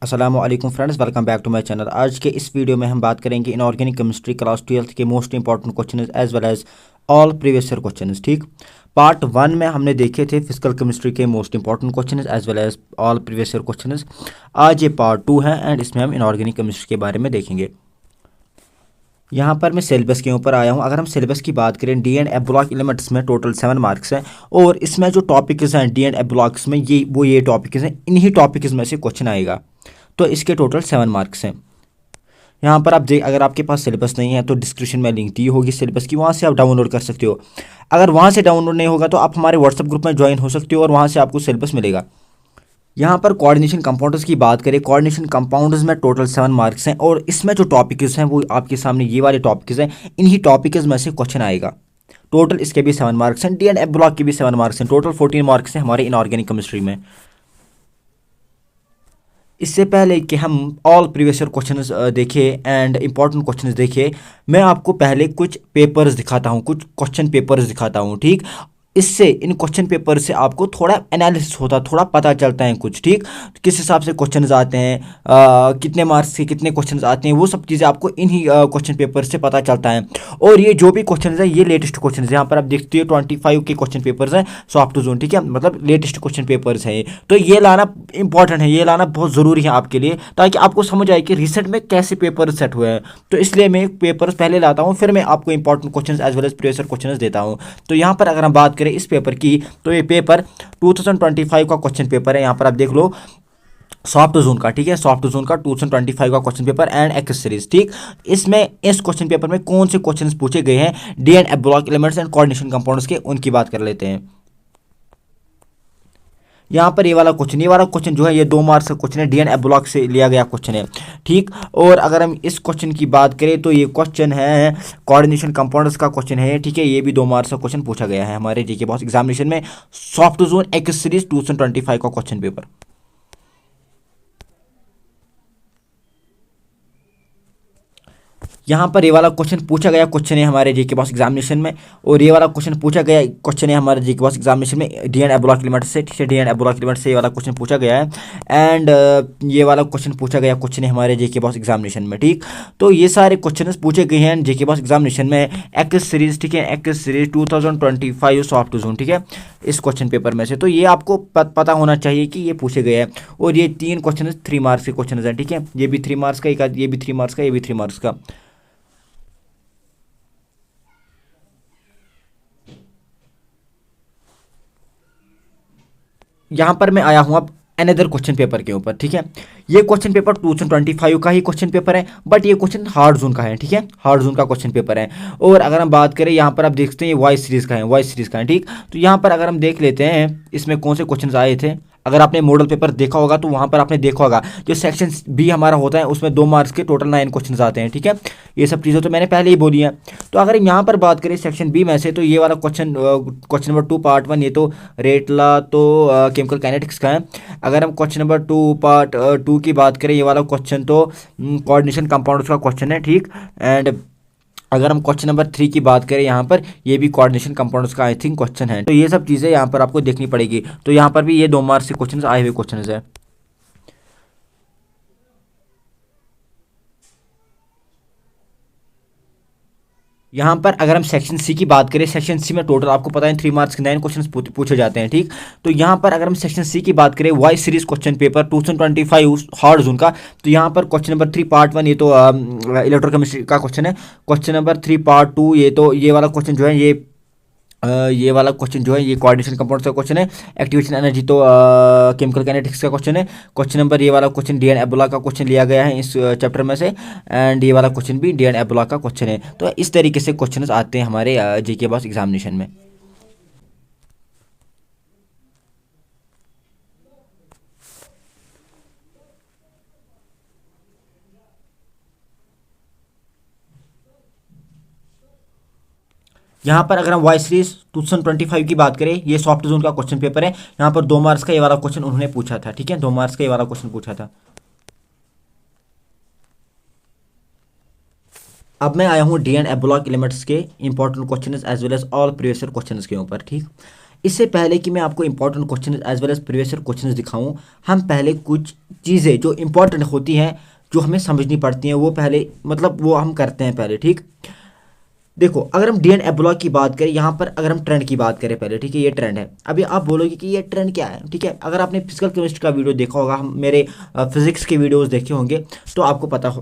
अस्सलामुअलैकुम friends, welcome back to my channel. आज के इस वीडियो में हम बात करेंगे इनऑर्गेनिक केमिस्ट्री क्लास 12th के most important question as well as all previous year question. ठीक, पार्ट 1 में हमने देखे थे फिजिकल केमिस्ट्री के most important question as well as all previous year question. आज ये पार्ट 2 है एंड इसमें हम इनऑर्गेनिक केमिस्ट्री के बारे में देखेंगे। यहाँ पर मैं सिलेबस के ऊपर आया हूँ। अगर हम सिलेबस की बात करें, D and F block elements में टोटल 7 मार्क्स हैं और इसमें जो टॉपिक्स हैं डी एंड एफ ब्लॉक्स में ये टॉपिक्स हैं, इन्हीं टॉपिक्स में से क्वेश्चन आएगा। तो इसके टोटल 7 मार्क्स हैं। यहाँ पर आप देख, अगर आपके पास सिलेबस नहीं है तो डिस्क्रिप्शन में लिंक दी होगी सिलेबस की, वहाँ से आप डाउनलोड कर सकते हो। अगर वहाँ से डाउनलोड नहीं होगा तो आप हमारे व्हाट्सएप ग्रुप में ज्वाइन हो सकते हो और वहाँ से आपको सिलेबस मिलेगा। यहाँ पर कोऑर्डिनेशन कंपाउंड्स की बात करें, कोऑर्डिनेशन कंपाउंड्स में टोटल 7 मार्क्स हैं और इसमें जो टॉपिक्स हैं वो आपके सामने ये वाले टॉपिक्स हैं, इन्हीं टॉपिक्स में से क्वेश्चन आएगा। टोटल इसके भी 7 मार्क्स हैं, डी एंड एफ ब्लॉक के भी 7 मार्क्स हैं, टोटल 14 मार्क्स हैं हमारे इनऑर्गेनिक केमिस्ट्री में। इससे पहले कि हम ऑल प्रीवियस ईयर क्वेश्चंस देखें एंड इंपॉर्टेंट क्वेश्चंस देखें, मैं आपको पहले कुछ पेपर्स दिखाता हूं, कुछ क्वेश्चन पेपर्स दिखाता हूं। ठीक, इससे इन क्वेश्चन पेपर से आपको थोड़ा एनालिसिस होता, थोड़ा पता चलता है कुछ। ठीक, किस हिसाब से क्वेश्चंस आते हैं, कितने मार्क्स के कितने क्वेश्चंस आते हैं, वो सब चीज़ें आपको इन्हीं क्वेश्चन पेपर से पता चलता है। और ये जो भी क्वेश्चन है ये लेटेस्ट क्वेश्चन है। यहाँ पर आप देखते हो 25 के क्वेश्चन पेपर्स हैं सॉफ्ट टू जोन। ठीक है, मतलब लेटेस्ट क्वेश्चन पेपर्स हैं ये। तो ये लाना इंपॉर्टेंट है, ये लाना बहुत ज़रूरी है आपके लिए, ताकि आपको समझ आए कि रिसेंट में कैसे पेपर सेट हुए हैं। तो इसलिए मैं पेपर्स पहले लाता हूँ, फिर मैं आपको important question as well as previous year question देता हूँ। तो यहाँ पर अगर हम बात करें इस पेपर की, तो ये पेपर 2025 का क्वेश्चन पेपर है। यहाँ पर आप देख लो, सॉफ्ट जोन का। ठीक है, सॉफ्ट जोन का 2025 का question paper and x series. ठीक, इसमें इस क्वेश्चन पेपर में कौन से क्वेश्चंस पूछे गए हैं D and F block elements and coordination compounds के, उनकी बात कर लेते हैं। यहाँ पर ये वाला क्वेश्चन जो है ये 2 मार्क्स का क्वेश्चन है, डी एंड एफ ब्लॉक से लिया गया क्वेश्चन है। ठीक, और अगर हम इस क्वेश्चन की बात करें तो ये क्वेश्चन है कोऑर्डिनेशन कंपाउंड्स का क्वेश्चन है। ठीक है, ये भी 2 मार्क्स का क्वेश्चन पूछा गया है हमारे जीके बॉक्स एग्जामिनेशन में, सॉफ्ट जोन एक्स सीरीज 2025 का क्वेश्चन पेपर। यहाँ पर ये वाला क्वेश्चन पूछा गया क्वेश्चन है हमारे जीके बॉक्स एग्जामिनेशन में, और ये वाला क्वेश्चन पूछा गया क्वेश्चन है हमारे जीके बॉक्स एग्जामिनेशन में D and F block element से। ठीक है, D and F block element से ये वाला क्वेश्चन पूछा गया है एंड ये वाला क्वेश्चन पूछा गया क्वेश्चन है हमारे जीके बॉक्स एग्जामिनेशन में। ठीक, तो ये सारे क्वेश्चन पूछे गए हैं जीके बॉक्स एग्जामिनेशन में एक्स सीरीज। ठीक है, X series 2025 soft to zone. ठीक है, इस क्वेश्चन पेपर में से तो ये आपको पता होना चाहिए कि ये पूछे गए हैं। और ये 3 क्वेश्चन 3 मार्क्स के क्वेश्चन हैं। ठीक है, ये भी 3 मार्क्स का, ये भी 3 मार्क्स का, ये भी 3 मार्क्स का। यहाँ पर मैं आया हूँ अब अनदर क्वेश्चन पेपर के ऊपर। ठीक है, ये क्वेश्चन पेपर 2025 का ही क्वेश्चन पेपर है, बट ये क्वेश्चन हार्ड जोन का है। ठीक है, हार्ड जोन का क्वेश्चन पेपर है। और अगर हम बात करें, यहाँ पर आप देखते हैं ये वाई सीरीज का है, वाई सीरीज का है। ठीक, तो यहाँ पर अगर हम देख लेते हैं इसमें कौन से क्वेश्चन आए थे। अगर आपने मॉडल पेपर देखा होगा तो वहाँ पर आपने देखा होगा जो सेक्शन बी हमारा होता है उसमें 2 मार्क्स के टोटल 9 क्वेश्चन आते हैं। ठीक है, ये सब चीज़ें तो मैंने पहले ही बोली हैं। तो अगर हम यहाँ पर बात करें सेक्शन बी में से, तो ये वाला क्वेश्चन नंबर 2 पार्ट 1, ये तो रेटला तो केमिकल काइनेटिक्स का है। अगर हम क्वेश्चन नंबर 2 पार्ट 2 की बात करें, ये वाला क्वेश्चन तो कोऑर्डिनेशन कंपाउंड्स का क्वेश्चन है। ठीक, एंड अगर हम क्वेश्चन नंबर 3 की बात करें, यहाँ पर ये भी कोऑर्डिनेशन कंपाउंड्स का आई थिंक क्वेश्चन है। तो ये सब चीज़ें यहाँ पर आपको देखनी पड़ेगी। तो यहाँ पर भी ये 2 मार्क्स के क्वेश्चन आए हुए क्वेश्चन है। यहाँ पर अगर हम सेक्शन सी की बात करें, सेक्शन सी में टोटल आपको पता है 3 मार्क्स के 9 क्वेश्चन पूछे जाते हैं। ठीक, तो यहाँ पर अगर हम सेक्शन सी की बात करें, Y series question paper 2025 hard zone का, तो यहाँ पर क्वेश्चन नंबर 3 पार्ट 1 ये तो इलेक्ट्रोकेमिस्ट्री का क्वेश्चन है। क्वेश्चन नंबर 3 पार्ट 2 ये तो ये वाला क्वेश्चन जो है ये वाला क्वेश्चन जो है ये कोऑर्डिनेशन कंपाउंड्स का क्वेश्चन है। एक्टिवेशन एनर्जी तो केमिकल काइनेटिक्स का क्वेश्चन है। क्वेश्चन नंबर ये वाला क्वेश्चन डी एन एबोला का क्वेश्चन लिया गया है इस चैप्टर में से, एंड ये वाला क्वेश्चन भी डी एन एबोला का क्वेश्चन है। तो इस तरीके से क्वेश्चन आते हैं हमारे जीके बॉक्स एग्जामिनेशन में। यहाँ पर अगर हम वाई सीरीज 2025 की बात करें, ये सॉफ्ट जोन का क्वेश्चन पेपर है। यहाँ पर 2 मार्क्स का ये वाला क्वेश्चन उन्होंने पूछा था। ठीक है, 2 मार्क्स का ये वाला क्वेश्चन पूछा था। अब मैं आया हूँ D and F block elements के important question as well as all previous year question के ऊपर। ठीक, इससे पहले कि मैं आपको important question as well as previous year question दिखाऊं, हम पहले कुछ चीज़ें जो इंपॉर्टेंट होती हैं, जो हमें समझनी पड़ती हैं, वो पहले मतलब वो हम करते हैं पहले। ठीक, देखो अगर हम डी एंड एबोला की बात करें, यहाँ पर अगर हम ट्रेंड की बात करें पहले, ठीक है, ये ट्रेंड है। अभी आप बोलोगे कि ये ट्रेंड क्या है, ठीक है, अगर आपने फिजिकल केमिस्ट्री का वीडियो देखा होगा, हम मेरे फिजिक्स के वीडियोस देखे होंगे, तो आपको पता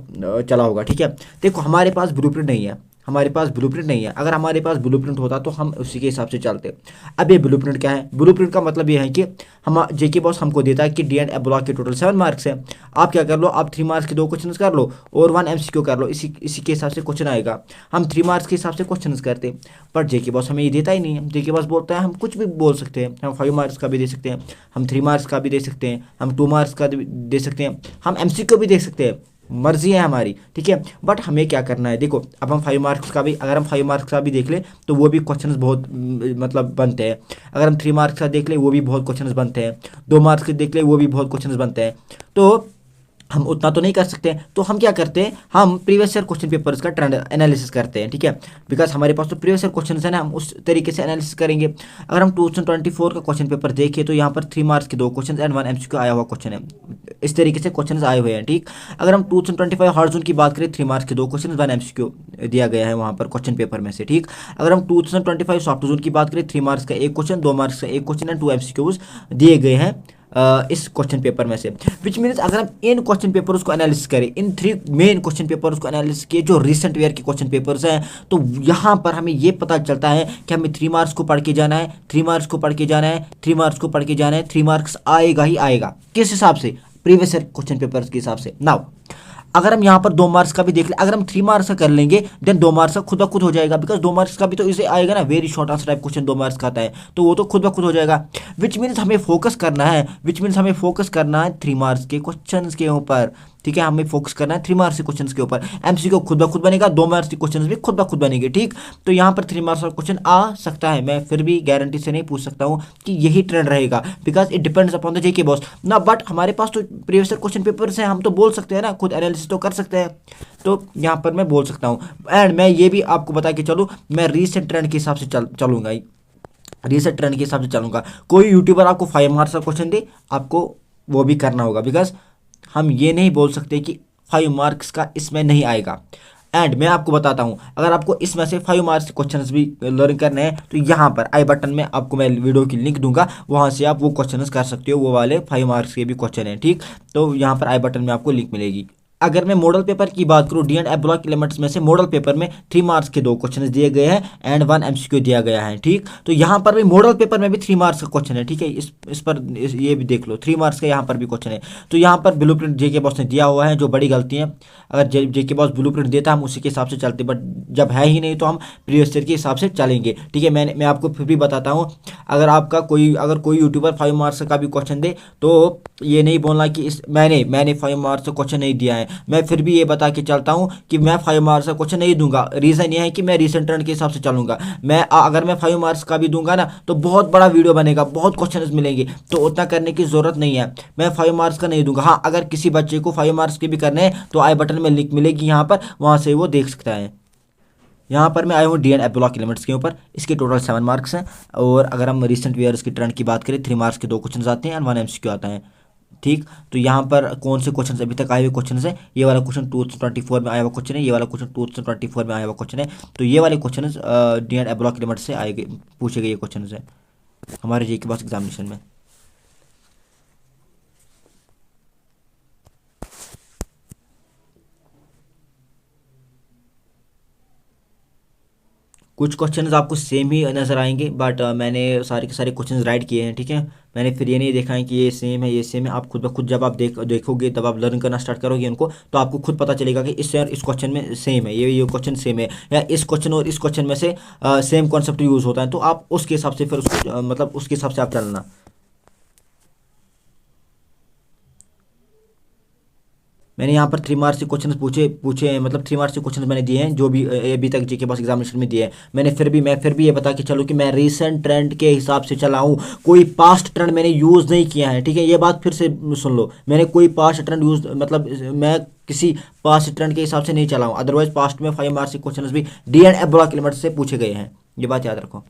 चला होगा। ठीक है, देखो हमारे पास ब्लूप्रिंट नहीं है, हमारे पास ब्लूप्रिंट नहीं है। अगर हमारे पास ब्लूप्रिंट होता तो हम उसी के हिसाब से चलते। अब ये ब्लूप्रिंट क्या है? ब्लूप्रिंट का मतलब ये है कि हम जेके बॉस हमको देता है कि डी एंड एबोला के टोटल 7 मार्क्स है। आप क्या कर लो, आप 3 मार्क्स के 2 क्वेश्चन कर लो और 1 एमसीक्यू कर लो, इसी के हिसाब से क्वेश्चन आएगा। हम 3 मार्क्स के हिसाब से क्वेश्चन करते, पर जेके बॉस हमें ये देता ही नहीं है। जेके बॉस बोलता है हम कुछ भी बोल सकते हैं, हम 5 मार्क्स का भी दे सकते हैं, हम 3 मार्क्स का भी दे सकते हैं, हम 2 मार्क्स का दे सकते हैं, हम एमसीक्यू भी दे सकते हैं, मर्जी है हमारी। ठीक है, बट हमें क्या करना है, देखो अब हम 5 मार्क्स का भी, अगर हम 5 मार्क्स का भी देख लें तो वो भी क्वेश्चंस बहुत मतलब बनते हैं। अगर हम 3 मार्क्स का देख लें वो भी बहुत क्वेश्चंस बनते हैं। 2 मार्क्स के देख लें वो भी बहुत क्वेश्चंस बनते हैं। तो हम उतना तो नहीं कर सकते, तो हम क्या करते हैं, हम प्रीवियस ईयर क्वेश्चन पेपर्स का ट्रेंड एनालिसिस करते हैं। ठीक है, बिकॉज हमारे पास तो प्रीवियस ईयर क्वेश्चन है ना, हम उस तरीके से एनालिसिस करेंगे। अगर हम 2024 का क्वेश्चन पेपर देखें तो यहाँ पर 3 मार्क्स के 2 क्वेश्चन एंड 1 एमसीक्यू आया हुआ क्वेश्चन है। इस तरीके से क्वेश्चन आए हुए हैं। ठीक, अगर हम 2025 हार्ड जोन की बात करें, 3 मार्क्स के 2 क्वेश्चन 1 एमसीक्यू दिया गया है वहाँ पर क्वेश्चन पेपर में से। ठीक, अगर हम 2025 सॉफ्ट जोन की बात करें, 3 मार्क्स का 1 क्वेश्चन, 2 मार्क्स का 1 क्वेश्चन एंड 2 एमसीक्यूज दिए गए हैं इस क्वेश्चन पेपर में से। विच मीन्स अगर हम इन क्वेश्चन पेपर्स को एनालिसिस करें, इन 3 मेन क्वेश्चन पेपर्स को एनालिसिस किए जो रिसेंट ईयर के क्वेश्चन पेपर्स हैं, तो यहाँ पर हमें ये पता चलता है कि हमें 3 मार्क्स को पढ़ के जाना है, 3 मार्क्स को पढ़ के जाना है, 3 मार्क्स को पढ़ के जाना है, 3 मार्क्स आएगा ही आएगा। किस हिसाब से? प्रीवियस ईयर क्वेश्चन पेपर्स के हिसाब से। नाउ अगर हम यहाँ पर 2 मार्क्स का भी देख ले, अगर हम 3 मार्क्स का कर लेंगे देन 2 मार्क्स का खुद ब खुद हो जाएगा, बिकॉज 2 मार्क्स का भी तो इसे आएगा ना, very short answer type question 2 marks का आता है, तो वो तो खुद ब खुद हो जाएगा। विच मीन्स हमें फोकस करना है, 3 मार्क्स के क्वेश्चन के ऊपर। ठीक है, हमें फोकस करना है 3 मार्क्स के क्वेश्चन के ऊपर। एमसीक्यू खुद ब खुद बनेगा, 2 मार्क्स के क्वेश्चन भी खुद ब खुद बनेंगे। ठीक, तो यहाँ पर 3 मार्क्स का क्वेश्चन आ सकता है, मैं फिर भी गारंटी से नहीं पूछ सकता हूँ कि यही ट्रेंड रहेगा, because it depends upon the JK boss ना। बट हमारे पास तो प्रीवियस क्वेश्चन पेपर्स हैं, हम तो बोल सकते हैं ना, खुद एनालिसिस तो कर सकते हैं, तो यहाँ पर मैं बोल सकता हूँ। एंड मैं ये भी आपको बता के चलूँ, मैं रीसेंट ट्रेंड के हिसाब से चलूँगा, रीसेंट ट्रेंड के हिसाब से चलूँगा। कोई यूट्यूबर आपको 5 मार्क्स का क्वेश्चन दे, आपको वो भी करना होगा, बिकॉज हम ये नहीं बोल सकते कि 5 मार्क्स का इसमें नहीं आएगा। एंड मैं आपको बताता हूँ, अगर आपको इसमें से 5 मार्क्स के क्वेश्चंस भी लर्न करने हैं तो यहाँ पर आई बटन में आपको मैं वीडियो की लिंक दूंगा, वहाँ से आप वो क्वेश्चंस कर सकते हो, वो वाले 5 मार्क्स के भी क्वेश्चन हैं। ठीक, तो यहाँ पर आई बटन में आपको लिंक मिलेगी। अगर मैं मॉडल पेपर की बात करूँ, डी एंड एबोला एलिमेंट्स में से मॉडल पेपर में 3 मार्क्स के 2 क्वेश्चन दिए गए हैं एंड 1 एमसीक्यू दिया गया है। ठीक, तो यहाँ पर भी मॉडल पेपर में भी 3 मार्क्स का क्वेश्चन है। ठीक है, इस पर ये भी देख लो, 3 मार्क्स का यहाँ पर भी क्वेश्चन है। तो यहाँ पर ब्लूप्रिंट जेके बॉस ने दिया हुआ है, जो बड़ी गलती है। अगर जेके बॉस ब्लूप्रिंट देता हम उसी के हिसाब से चलते, बट जब है ही नहीं तो हम प्रीवियस ईयर के हिसाब से चलेंगे। ठीक है, मैं आपको फिर भी बताता हूँ, अगर कोई यूट्यूबर 5 मार्क्स का भी क्वेश्चन दे तो ये नहीं बोलना कि मैंने 5 मार्क्स का क्वेश्चन नहीं दिया है। मैं फिर भी ये बता के चलता हूँ कि मैं 5 मार्क्स का क्वेश्चन नहीं दूंगा। रीज़न ये है कि मैं रिसेंट ट्रेंड के हिसाब से चलूंगा। अगर मैं 5 मार्क्स का भी दूंगा ना तो बहुत बड़ा वीडियो बनेगा, बहुत क्वेश्चन मिलेंगे, तो उतना करने की ज़रूरत नहीं है। मैं 5 मार्क्स का नहीं दूंगा। हाँ, अगर किसी बच्चे को 5 मार्क्स के भी करने हैं तो आई बटन में लिंक मिलेगी यहाँ पर, वहाँ से वो देख सकता है। यहाँ पर मैं आया हूँ डी एंड एबोला एलिमेंट्स के ऊपर, इसके टोटल 7 मार्क्स हैं। और अगर हम रिसेंट ईयर्स की ट्रेंड की बात करें, 3 मार्क्स के 2 क्वेश्चन आते हैं एंड 1 एमसीक्यू आता है। ठीक, तो यहाँ पर कौन से क्वेश्चन अभी तक आए हुए क्वेश्चन है, ये वाला क्वेश्चन 2024 में आया हुआ क्वेश्चन है, ये वाला क्वेश्चन 2024 में आया हुआ क्वेश्चन है। तो ये वाले question D and Ebola elements से आए गए, पूछे गए ये क्वेश्चन है हमारे जी के पास एग्जामिनेशन में। कुछ क्वेश्चंस आपको सेम ही नज़र आएंगे, बट मैंने सारे के सारे क्वेश्चंस राइट किए हैं। ठीक है, मैंने फिर ये नहीं देखा है कि ये सेम है, ये सेम है। आप खुद ब खुद जब आप देखोगे, तब आप लर्न करना स्टार्ट करोगे उनको, तो आपको खुद पता चलेगा कि इस क्वेश्चन में सेम है, ये क्वेश्चन सेम है, या इस क्वेश्चन और इस क्वेश्चन में से सेम कॉन्सेप्ट यूज़ होता है। तो आप उसके हिसाब से फिर उसको मतलब उसके हिसाब से आप चलना। मैंने यहाँ पर 3 मार्क्स के क्वेश्चन पूछे मतलब 3 मार्क्स के क्वेश्चन मैंने दिए हैं, जो भी अभी तक जी के पास एग्जामिनेशन में दिए हैं। मैं फिर भी ये बता के चलूँ कि मैं रीसेंट ट्रेंड के हिसाब से चला हूँ, कोई पास्ट ट्रेंड मैंने यूज़ नहीं किया है। ठीक है, ये बात फिर से सुन लो, मैंने कोई पास्ट ट्रेंड यूज़ मतलब मैं किसी पास्ट ट्रेंड के हिसाब से नहीं चला हूँ। अदरवाइज पास्ट में 5 मार्क्स के क्वेश्चन भी डी एंड एबोला एलिमेंट्स से पूछे गए हैं, ये बात याद रखो।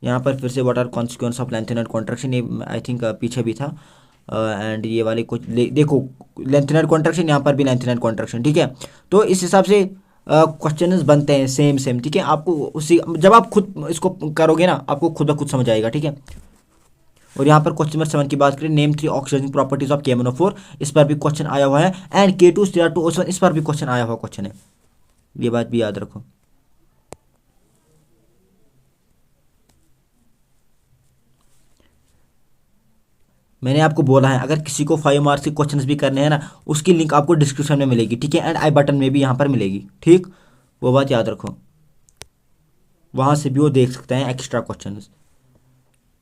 यहाँ पर फिर से what are consequence of length and contraction, ये आई थिंक पीछे भी था। एंड ये वाले कुछ देखो, लेंथ एंड कॉन्ट्रैक्शन, यहाँ पर भी लेंथ एंड कॉन्ट्रैक्शन, ठीक है। तो इस हिसाब से क्वेश्चंस बनते हैं सेम सेम, ठीक है। आपको उसी जब आप खुद इसको करोगे ना, आपको खुद ब खुद समझ आएगा, ठीक है। और यहाँ पर क्वेश्चन नंबर 7 की बात करें, name 3 oxidising properties of KMnO4, इस पर भी क्वेश्चन आया हुआ है। एंड K2Cr2O7, इस पर भी क्वेश्चन आया हुआ क्वेश्चन है, ये बात भी याद रखो। मैंने आपको बोला है, अगर किसी को 5 मार्क्स के क्वेश्चंस भी करने हैं ना, उसकी लिंक आपको डिस्क्रिप्शन में मिलेगी, ठीक है। एंड आई बटन में भी यहाँ पर मिलेगी, ठीक, वो बात याद रखो। वहाँ से भी वो देख सकते हैं एक्स्ट्रा क्वेश्चंस।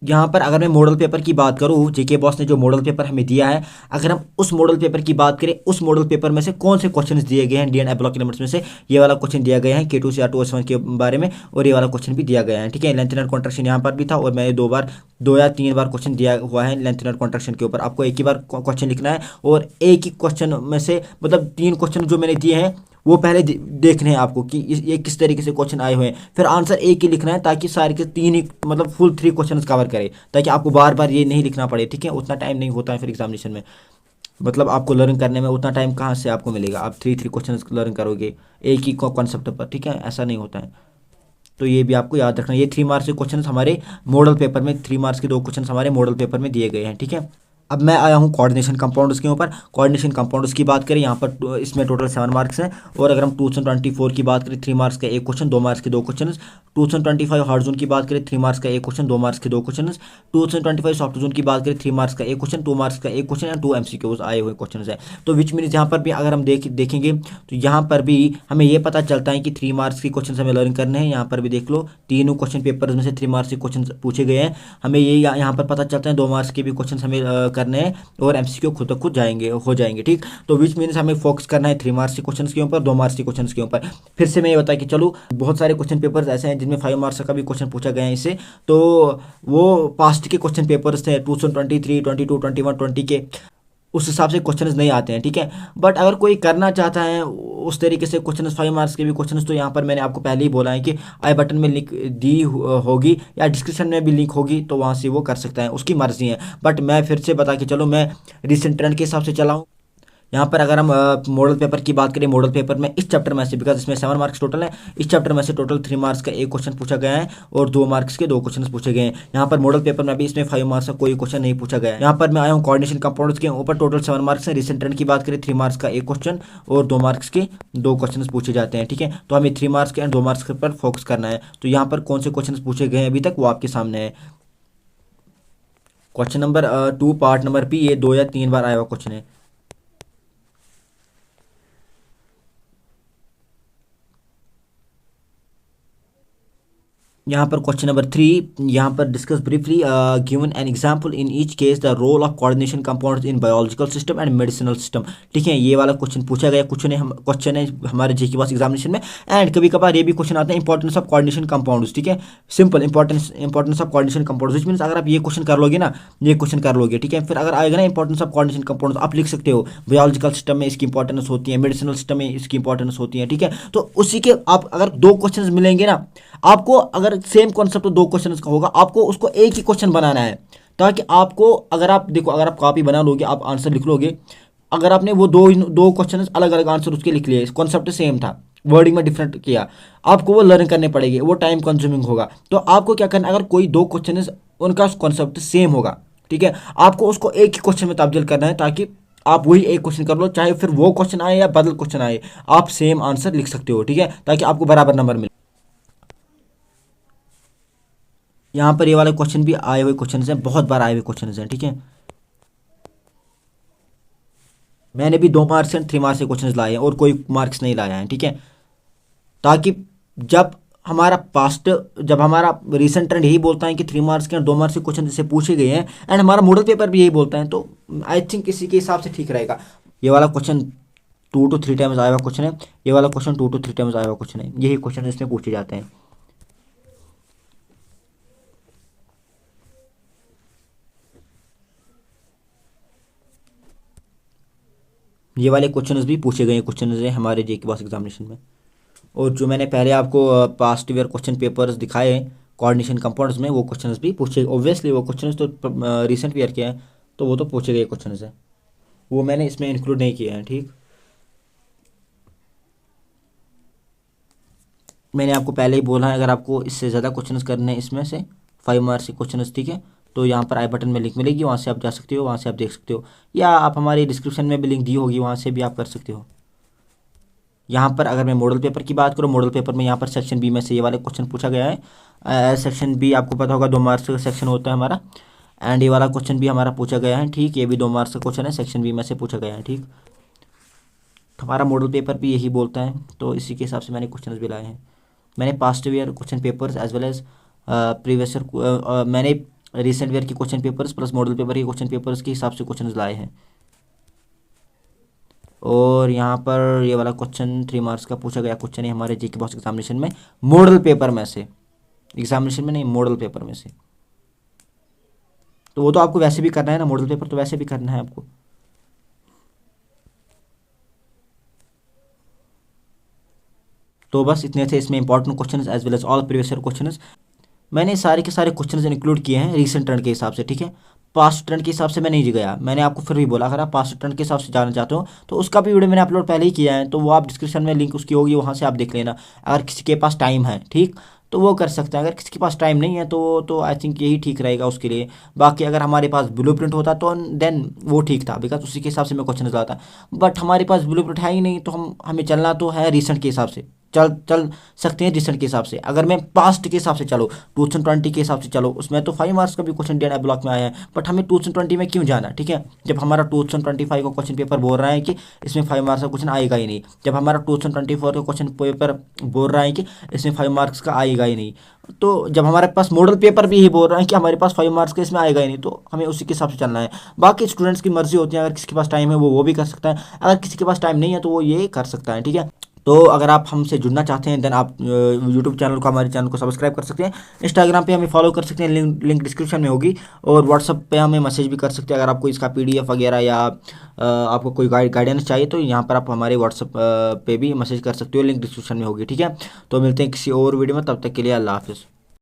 यहाँ पर अगर मैं मॉडल पेपर की बात करूँ, जेके बॉस ने जो मॉडल पेपर हमें दिया है, अगर हम उस मॉडल पेपर की बात करें, उस मॉडल पेपर में से कौन से क्वेश्चंस दिए गए हैं डी एंड ब्लॉक एलिमेंट्स में से, ये वाला क्वेश्चन दिया गया है K2Cr2O7 के बारे में, और ये वाला क्वेश्चन भी दिया गया है, ठीक है। लेंथ एंड कॉन्ट्रैक्शन यहाँ पर भी था, और मैंने 2 या 3 बार क्वेश्चन दिया हुआ है लेंथ एंड कॉन्ट्रैक्शन के ऊपर। आपको एक ही बार क्वेश्चन लिखना है, और एक ही क्वेश्चन में से मतलब 3 क्वेश्चन जो मैंने दिए हैं वो पहले देखने हैं आपको कि ये किस तरीके से क्वेश्चन आए हुए हैं, फिर आंसर एक ही लिखना है, ताकि सारे के 3 ही मतलब फुल 3 क्वेश्चन कवर करे, ताकि आपको बार बार ये नहीं लिखना पड़े, ठीक है। उतना टाइम नहीं होता है फिर एग्जामिनेशन में, मतलब आपको लर्न करने में उतना टाइम कहाँ से आपको मिलेगा, आप 3 क्वेश्चन लर्न करोगे एक ही कॉन्सेप्ट पर, ठीक है, ऐसा नहीं होता है। तो ये भी आपको याद रखना, ये 3 मार्क्स के क्वेश्चन हमारे मॉडल पेपर में, 3 मार्क्स के 2 क्वेश्चन हमारे मॉडल पेपर में दिए गए हैं, ठीक है। अब मैं आया हूँ कोऑर्डिनेशन कंपाउंड्स के ऊपर। कोऑर्डिनेशन कंपाउंड्स की बात करें, यहाँ पर इसमें टोटल 7 मार्क्स हैं। और अगर हम 2024 की बात करें, 3 मार्क्स का एक क्वेश्चन, 2 मार्क्स के 2 क्वेश्चन। 2025 हार्ड जोन की बात करें, 3 मार्क्स का एक क्वेश्चन, 2 मार्क्स के 2 क्वेश्चन। 2025 सॉफ्ट जोन की बात करें, 3 मार्क्स का एक क्वेश्चन, 2 मार्क्स का एक क्वेश्चन एंड 2 MCQs आए हुए क्वेश्चन है। तो विच मीन्स यहाँ पर भी अगर हम देखेंगे तो यहाँ पर भी हमें ये पता चलता है कि 3 मार्क्स के क्वेश्चन हमें लर्न करने हैं। यहाँ पर भी देख लो, तीनों क्वेश्चन पेपर में से 3 मार्क्स के क्वेश्चन पूछे गए हैं। हमें ये यहाँ पर पता चलता है 2 मार्क्स के भी क्वेश्चन हमें करने हैं, और MCQ खुद ब खुद हो जाएंगे, ठीक। तो विच मीन्स हमें फोकस करना है 3 मार्क्स के क्वेश्चन के ऊपर, 2 मार्क्स के क्वेश्चन के ऊपर। फिर से मैं ये बता कि चलो, बहुत सारे क्वेश्चन पेपर्स ऐसे हैं जिनमें 5 मार्क्स का भी क्वेश्चन पूछा गया है इससे, तो वो पास्ट के क्वेश्चन पेपर्स थे 2023, 22, 21, 20 के, उस हिसाब से क्वेश्चंस नहीं आते हैं, ठीक है। बट अगर कोई करना चाहता है उस तरीके से क्वेश्चंस, 5 मार्क्स के भी क्वेश्चंस, तो यहाँ पर मैंने आपको पहले ही बोला है कि आई बटन में लिंक दी होगी या डिस्क्रिप्शन में भी लिंक होगी, तो वहाँ से वो कर सकता है, उसकी मर्जी है। बट मैं फिर से बता के चलो, मैं रिसेंट ट्रेंड के हिसाब से चला हूँ। यहाँ पर अगर हम मॉडल पेपर की बात करें, मॉडल पेपर में इस चैप्टर में से, बिकॉज इसमें 7 मार्क्स टोटल है, इस चैप्टर में से टोटल 3 मार्क्स का एक क्वेश्चन पूछा गया है, और 2 मार्क्स के 2 क्वेश्चन पूछे गए हैं। यहाँ पर मॉडल पेपर में भी इसमें 5 मार्क्स का कोई क्वेश्चन नहीं पूछा गया है। यहाँ पर मैं आया हूँ कोऑर्डिनेशन कंपाउंड्स के ऊपर, टोटल 7 मार्क्स है। रिसेंट ट्रेंड की बात करें, 3 मार्क्स का एक क्वेश्चन और 2 मार्क्स के 2 क्वेश्चन पूछे जाते हैं, ठीक है। तो हमें 3 मार्क्स के एंड 2 मार्क्स पर फोकस करना है। तो यहाँ पर कौन से क्वेश्चन पूछे गए हैं अभी तक, वो आपके सामने है। Question number 2 part number B, ये 2 या 3 बार आया हुआ क्वेश्चन है। यहाँ पर क्वेश्चन नंबर 3, यहाँ पर discuss briefly given an example in each case the role of coordination compounds in biological system and medicinal system, ठीक है। ये वाला क्वेश्चन पूछा गया, क्वेश्चन है हमारे जेके पास एग्जामिनेशन में। एंड कभी कभार ये भी क्वेश्चन आता है, इंपॉर्टेंस ऑफ कोऑर्डिनेशन कंपाउंड्स, ठीक है। Simple importance of coordination compounds, which means अगर आप ये क्वेश्चन कर लोगे ना, ये क्वेश्चन कर लोगे, ठीक है, फिर अगर आएगा ना इंपॉर्टेंस ऑफ कोऑर्डिनेशन कंपाउंड्स, आप लिख सकते हो बायोलॉजिकल सिस्टम में इसकी इंपॉर्टेंस होती है, मेडिसिनल सिस्टम में इसकी इंपॉर्टेंस होती है, ठीक है। तो उसी के आप अगर 2 क्वेश्चन मिलेंगे ना, आपको अगर सेम कॉन्सेप्ट 2 क्वेश्चन का होगा, आपको उसको एक ही क्वेश्चन बनाना है, ताकि आपको, अगर आप देखो, अगर आप कॉपी बना लोगे, आप आंसर लिख लोगे, अगर आपने वो दो क्वेश्चन अलग अलग आंसर उसके लिख लिए, कॉन्सेप्ट सेम था, वर्डिंग में डिफरेंट किया, आपको वो लर्न करने पड़ेंगे, वो टाइम कंज्यूमिंग होगा। तो आपको क्या करना है, अगर कोई 2 क्वेश्चन उनका कॉन्सेप्ट सेम होगा, ठीक है, आपको उसको एक ही क्वेश्चन में तब्दील करना है, ताकि आप वही एक क्वेश्चन कर लो, चाहे फिर वो क्वेश्चन आए या बदल क्वेश्चन आए, आप सेम आंसर लिख सकते हो, ठीक है, ताकि आपको बराबर नंबर मिले। यहाँ पर ये वाले क्वेश्चन भी आए हुए क्वेश्चन हैं, बहुत बार आए हुए क्वेश्चन हैं, ठीक है। मैंने भी 2 मार्क्स एंड 3 मार्क्स के क्वेश्चन लाए हैं, और कोई मार्क्स नहीं लाया है, ठीक है, ताकि जब जब हमारा रिसेंट ट्रेंड यही बोलता है कि 3 मार्क्स के और 2 मार्क्स के क्वेश्चन जैसे पूछे गए हैं, एंड हमारा मॉडल पेपर भी यही बोलता है, तो आई थिंक इसी के हिसाब से ठीक रहेगा। ये वाला क्वेश्चन 2 to 3 टाइम्स आया हुआ क्वेश्चन है, ये वाला क्वेश्चन 2 to 3 टाइम्स आया हुआ क्वेश्चन है, यही क्वेश्चन इसमें पूछे जाते हैं। ये वाले क्वेश्चंस भी पूछे गए क्वेश्चन हैं हमारे जेके पास एग्जामिनेशन में। और जो मैंने पहले आपको पास्ट ईयर क्वेश्चन पेपर्स दिखाए, कोऑर्डिनेशन कंपाउंड्स में वो क्वेश्चंस भी पूछे। ऑब्वियसली वो क्वेश्चंस तो रिसेंट ईयर के हैं, तो वो तो पूछे गए क्वेश्चंस हैं, वो मैंने इसमें इंक्लूड नहीं किए हैं। ठीक, मैंने आपको पहले ही बोला है, अगर आपको इससे ज़्यादा क्वेश्चंस करने हैं इसमें से 5 मार्क्स के क्वेश्चंस, ठीक है, तो यहाँ पर आई बटन में लिंक मिलेगी, वहाँ से आप जा सकते हो, वहाँ से आप देख सकते हो, या आप हमारी डिस्क्रिप्शन में भी लिंक दी होगी, वहाँ से भी आप कर सकते हो। यहाँ पर अगर मैं मॉडल पेपर की बात करूँ, मॉडल पेपर में यहाँ पर सेक्शन बी में से ये वाले क्वेश्चन पूछा गया है। सेक्शन बी आपको पता होगा 2 मार्क्स का सेक्शन होता है हमारा, एंड ये वाला क्वेश्चन भी हमारा पूछा गया है। ठीक, ये भी 2 मार्क्स का क्वेश्चन है, सेक्शन बी में से पूछा गया है। ठीक, हमारा मॉडल पेपर भी यही बोलता है, तो इसी के हिसाब से मैंने क्वेश्चन भी लाए हैं। मैंने past year question papers as well as previous year, मैंने रिसेंट ईयर के question papers plus model paper के क्वेश्चन पेपर्स के हिसाब से क्वेश्चन लाए हैं। और यहाँ पर ये वाला क्वेश्चन 3 मार्क्स का पूछा गया क्वेश्चन है हमारे जी के बॉक्स एग्जामिनेशन में, मॉडल पेपर में से, एग्जामिनेशन में नहीं, मॉडल पेपर में से। तो वो तो आपको वैसे भी करना है ना, मॉडल पेपर तो वैसे भी करना है आपको। तो बस इतने थे इसमें important questions as well as all previous year questions. मैंने सारे के सारे क्वेश्चंस इंक्लूड किए हैं रीसेंट ट्रेंड के हिसाब से। ठीक है, पास्ट ट्रेंड के हिसाब से मैं नहीं गया, मैंने आपको फिर भी बोला अगर आप पास्ट ट्रेंड के हिसाब से जाना चाहते हो तो उसका भी वीडियो मैंने अपलोड पहले ही किया है, तो वो आप डिस्क्रिप्शन में लिंक उसकी होगी, वहाँ से आप देख लेना अगर किसी के पास टाइम है। ठीक, तो वो कर सकते हैं, अगर किसी के पास टाइम नहीं है तो आई थिंक यही ठीक रहेगा उसके लिए। बाकी अगर हमारे पास ब्लूप्रिंट होता तो देन वो ठीक था, बिकॉज उसी के हिसाब से मैं क्वेश्चन लाता, बट हमारे पास ब्लूप्रिंट है ही नहीं, तो हमें चलना तो है रिसेंट के हिसाब से, चल सकते हैं रिसेंट के हिसाब से। अगर मैं पास्ट के हिसाब से चलो, 2020 के हिसाब से चलो, उसमें तो 5 मार्क्स का भी क्वेश्चन दिया ब्लॉक में आया है, बट हमें 2020 में क्यों जाना। ठीक है, जब हमारा 2025 का क्वेश्चन पेपर बोल रहा है कि इसमें 5 मार्क्स का क्वेश्चन आएगा ही नहीं, जब हमारा 2024 का क्वेश्चन पेपर बोल रहा है कि इसमें 5 मार्क्स का आएगा ही नहीं, तो जब हमारे पास मॉडल पेपर भी यही बोल रहा है कि हमारे पास 5 मार्क्स का इसमें आएगा ही नहीं, तो हमें उसी के हिसाब से चलना है। बाकी स्टूडेंट्स की मर्जी होती है, अगर किसी के पास टाइम है वो भी कर सकता है, अगर किसी के पास टाइम नहीं है तो वो ये कर सकता है। ठीक है, तो अगर आप हमसे जुड़ना चाहते हैं देन आप यूट्यूब चैनल को, हमारे चैनल को सब्सक्राइब कर सकते हैं, इंस्टाग्राम पे हमें फॉलो कर सकते हैं, लिंक डिस्क्रिप्शन में होगी, और व्हाट्सअप पे हमें मैसेज भी कर सकते हैं अगर आपको इसका PDF वगैरह या आपको कोई गाइडेंस चाहिए, तो यहाँ पर आप हमारे व्हाट्सअप पे भी मैसेज कर सकते हो, लिंक डिस्क्रिप्शन में होगी। ठीक है, तो मिलते हैं किसी और वीडियो में, तब तक के लिए अल्लाह हाफिज़।